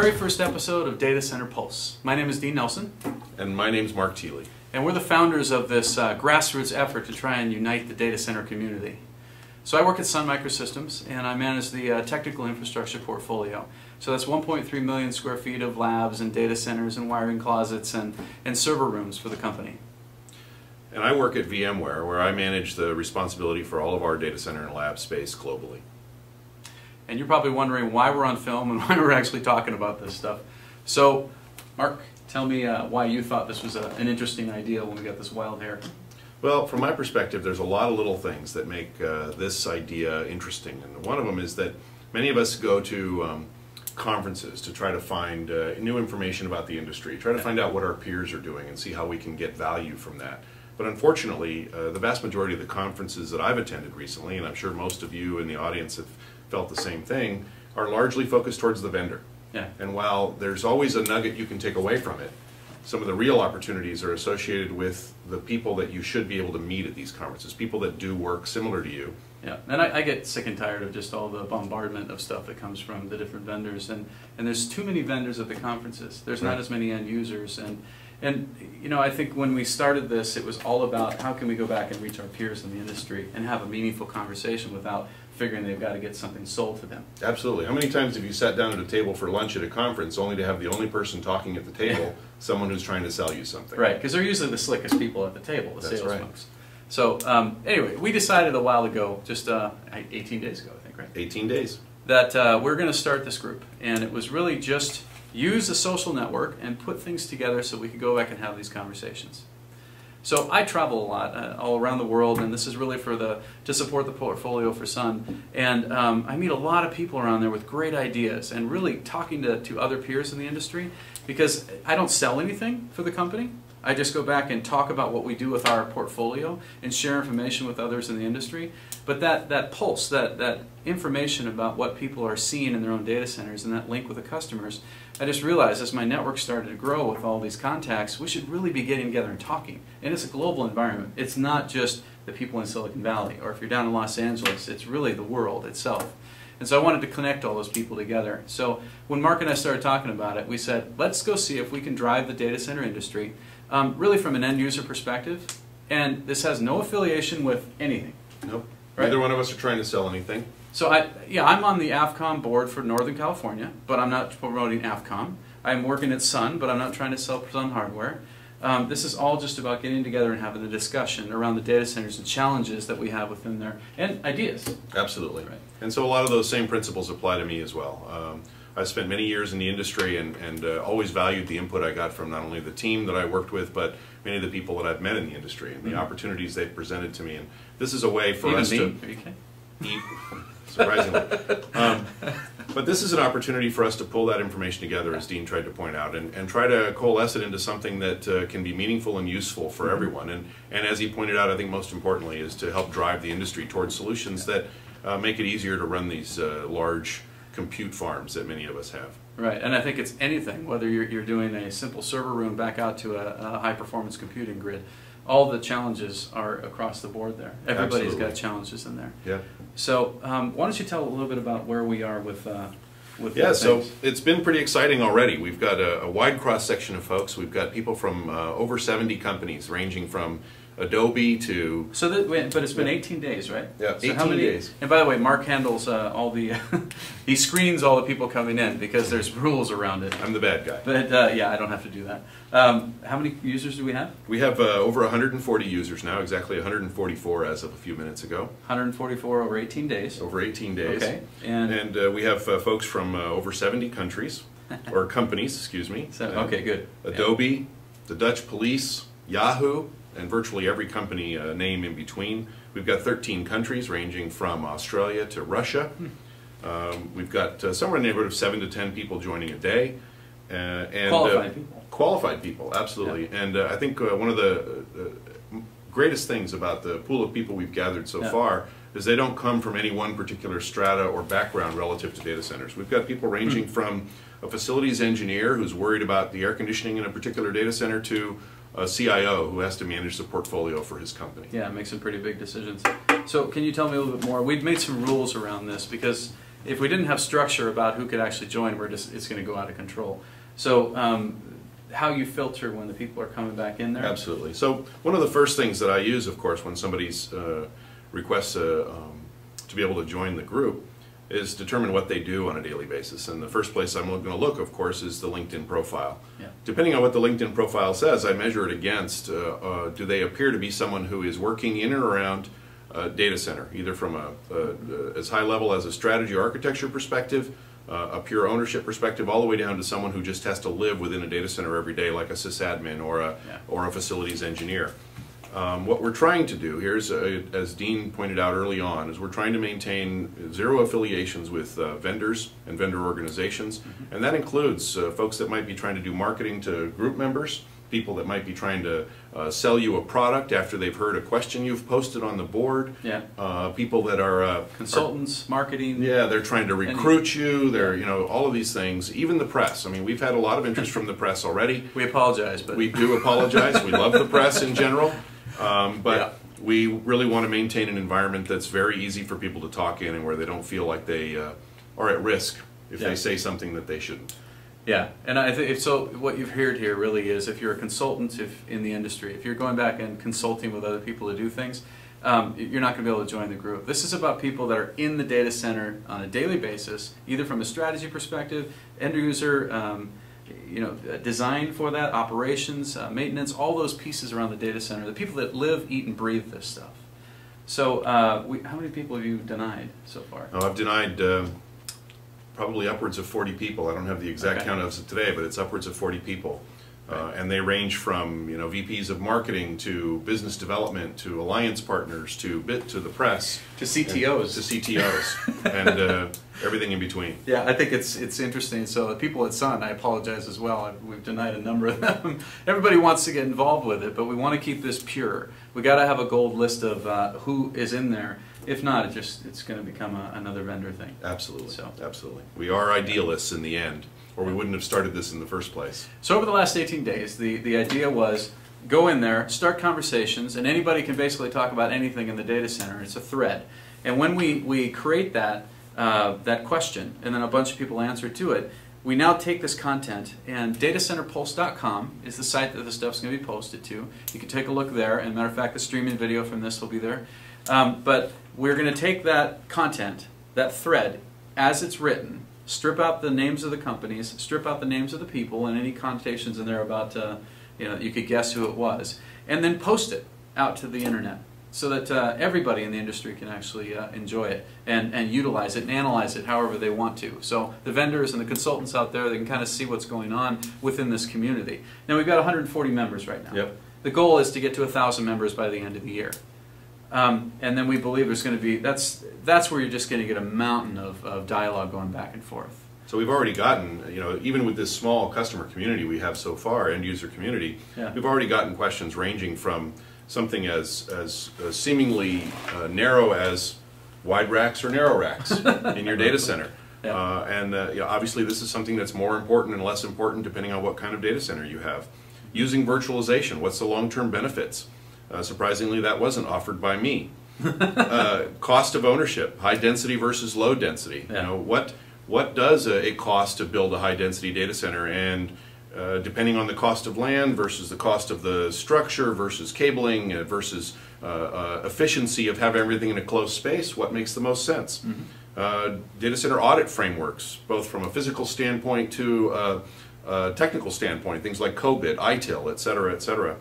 very first episode of Data Center Pulse. My name is Dean Nelson. And my name's Mark Thiele. And we're the founders of this grassroots effort to try and unite the data center community. So I work at Sun Microsystems, and I manage the technical infrastructure portfolio. So that's 1.3 million square feet of labs and data centers and wiring closets and server rooms for the company. And I work at VMware, where I manage the responsibility for all of our data center and lab space globally. And you're probably wondering why we're on film and why we're actually talking about this stuff. So, Mark, tell me why you thought this was an interesting idea when we got this wild hair. Well, from my perspective, there's a lot of little things that make this idea interesting. And one of them is that many of us go to conferences to try to find new information about the industry, try to find out what our peers are doing and see how we can get value from that. But unfortunately, the vast majority of the conferences that I've attended recently, and I'm sure most of you in the audience have felt the same thing, are largely focused towards the vendor. Yeah. And while there's always a nugget you can take away from it, some of the real opportunities are associated with the people that you should be able to meet at these conferences, people that do work similar to you. Yeah, and I get sick and tired of just all the bombardment of stuff that comes from the different vendors, and there's too many vendors at the conferences. There's not as many end users, and you know, I think when we started this, it was all about how can we go back and reach our peers in the industry and have a meaningful conversation without figuring they've got to get something sold to them. Absolutely. How many times have you sat down at a table for lunch at a conference only to have the only person talking at the table someone who's trying to sell you something? Right, because they're usually the slickest people at the table, the That's sales right. folks. So anyway, we decided a while ago, just 18 days ago, I think, right? 18 days. That we're going to start this group, and it was really just use a social network and put things together so we could go back and have these conversations. So I travel a lot all around the world, and this is really to support the portfolio for Sun. And I meet a lot of people around there with great ideas and really talking to other peers in the industry, because I don't sell anything for the company. I just go back and talk about what we do with our portfolio and share information with others in the industry. But that pulse, that information about what people are seeing in their own data centers and that link with the customers, I just realized as my network started to grow with all these contacts, we should really be getting together and talking. And it's a global environment. It's not just the people in Silicon Valley, or if you're down in Los Angeles, it's really the world itself. And so I wanted to connect all those people together. So when Mark and I started talking about it, we said, let's go see if we can drive the data center industry really from an end user perspective. And this has no affiliation with anything. Nope. Right? Neither one of us are trying to sell anything. So I'm on the AFCOM board for Northern California, but I'm not promoting AFCOM. I'm working at Sun, but I'm not trying to sell Sun hardware. This is all just about getting together and having a discussion around the data centers and challenges that we have within there, and ideas. Absolutely. Right. And so a lot of those same principles apply to me as well. I've spent many years in the industry and always valued the input I got from not only the team that I worked with, but many of the people that I've met in the industry and the opportunities they've presented to me. And this is a way for us to eat, surprisingly. But this is an opportunity for us to pull that information together, as Dean tried to point out, and try to coalesce it into something that can be meaningful and useful for everyone. And as he pointed out, I think most importantly is to help drive the industry towards solutions that make it easier to run these large compute farms that many of us have. Right, and I think it's anything, whether you're doing a simple server room back out to a high-performance computing grid. All the challenges are across the board there. Everybody's Absolutely. got challenges in there. Yeah. So why don't you tell a little bit about where we are with Yeah, so things? it's been pretty exciting already. We've got a wide cross-section of folks. We've got people from over 70 companies, ranging from Adobe to... But it's been 18 days, right? Yeah, So 18 days. And by the way, Mark handles all the... he screens all the people coming in because there's rules around it. I'm the bad guy. But yeah, I don't have to do that. How many users do we have? We have over 140 users now, exactly 144 as of a few minutes ago. 144 over 18 days. Over 18 days. Okay. And we have folks from over 70 countries, or companies, excuse me. So, okay, good. Adobe, the Dutch police, Yahoo, and virtually every company name in between. We've got 13 countries ranging from Australia to Russia. We've got somewhere in the neighborhood of 7 to 10 people joining a day. And Qualified people. Qualified people, absolutely. Yeah. And I think one of the greatest things about the pool of people we've gathered so far is they don't come from any one particular strata or background relative to data centers. We've got people ranging from a facilities engineer who's worried about the air conditioning in a particular data center to a CIO who has to manage the portfolio for his company. Yeah, make some pretty big decisions. So can you tell me a little bit more? We've made some rules around this because if we didn't have structure about who could actually join, it's going to go out of control. So how you filter when the people are coming back in there? Absolutely. So one of the first things that I use, of course, when somebody's requests to be able to join the group is determine what they do on a daily basis. And the first place I'm going to look, of course, is the LinkedIn profile. Yeah. Depending on what the LinkedIn profile says, I measure it against, do they appear to be someone who is working in and around a data center, either from as high level as a strategy or architecture perspective, a pure ownership perspective, all the way down to someone who just has to live within a data center every day, like a sysadmin or a facilities engineer. What we're trying to do here is, as Dean pointed out early on, is we're trying to maintain zero affiliations with vendors and vendor organizations, and that includes folks that might be trying to do marketing to group members, people that might be trying to sell you a product after they've heard a question you've posted on the board, people that are consultants, marketing. Yeah, they're trying to recruit you. They're all of these things. Even the press. I mean, we've had a lot of interest from the press already. We apologize, but we do apologize. We love the press in general. But we really want to maintain an environment that's very easy for people to talk in and where they don't feel like they are at risk if they say something that they shouldn't. Yeah, and I think so. What you've heard here really is, if you're a consultant in the industry, if you're going back and consulting with other people to do things, you're not going to be able to join the group. This is about people that are in the data center on a daily basis, either from a strategy perspective, end user, design for that, operations, maintenance, all those pieces around the data center, the people that live, eat, and breathe this stuff. So how many people have you denied so far? Oh, I've denied probably upwards of 40 people. I don't have the exact count as of today, but it's upwards of 40 people. And they range from VPs of marketing to business development to alliance partners to the press to CTOs and everything in between. Yeah, I think it's interesting. So the people at Sun, I apologize as well. We've denied a number of them. Everybody wants to get involved with it, but we want to keep this pure. We got to have a gold list of who is in there. If not, it's going to become another vendor thing. Absolutely. So. Absolutely. We are idealists in the end, or we wouldn't have started this in the first place. So over the last 18 days, the idea was go in there, start conversations, and anybody can basically talk about anything in the data center. It's a thread. And when we create that question, and then a bunch of people answer to it, we now take this content, and datacenterpulse.com is the site that this stuff's going to be posted to. You can take a look there, and matter of fact, the streaming video from this will be there. But we're going to take that content, that thread, as it's written, strip out the names of the companies, strip out the names of the people, and any connotations in there about, you could guess who it was, and then post it out to the internet so that everybody in the industry can actually enjoy it and utilize it and analyze it however they want to. So the vendors and the consultants out there, they can kind of see what's going on within this community. Now we've got 140 members right now. Yep. The goal is to get to 1,000 members by the end of the year. And then we believe there's going to be, that's where you're just going to get a mountain of dialogue going back and forth. So we've already gotten, even with this small customer community we have so far, end user community, we've already gotten questions ranging from something as seemingly narrow as wide racks or narrow racks in your data center. Obviously this is something that's more important and less important depending on what kind of data center you have. Using virtualization, what's the long-term benefits? Surprisingly, that wasn't offered by me. Cost of ownership, high density versus low density. What does it cost to build a high density data center, and depending on the cost of land versus the cost of the structure versus cabling versus efficiency of having everything in a closed space, what makes the most sense? Data center audit frameworks, both from a physical standpoint to a technical standpoint, things like COBIT, ITIL, et cetera, et cetera.